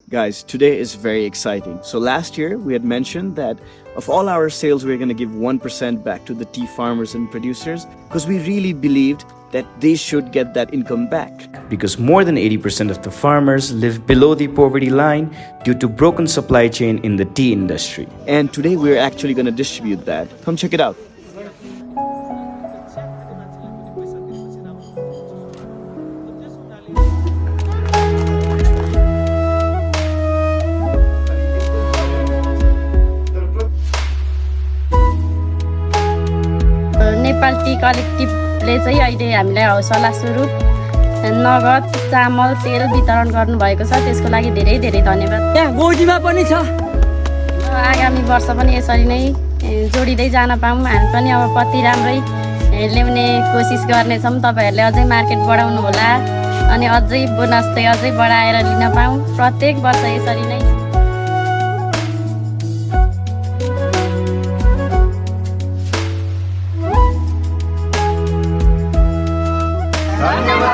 Guys, today is very exciting. So last year we had mentioned that of all our sales, we're going to give 1% back to the tea farmers and producers because we really believed that they should get that income back. Because more than 80% of the farmers live below the poverty line due to broken supply chain in the tea industry. And today we're actually going to distribute that. Come check it out. Nepal Tea Collective ले चाहिँ अहिले हामीलाई हौसला स्वरूप नगद चामल तेल वितरण गर्नुभएको छ त्यसको लागि धेरै धेरै धन्यवाद। यहाँ गोजीमा पनि छ। आगामी वर्ष पनि यसरी नै जोडिदै जान पाऊँ हामी पनि अब पत्ती राम्रै ल्याउने कोसिस गर्नेछौँ। तपाईहरुले अझै मार्केट बढाउनु होला अनि अझै बोनस चाहिँ अझै बढाएर लिन पाऊँ प्रत्येक वर्ष यसरी नै। धन्यवाद।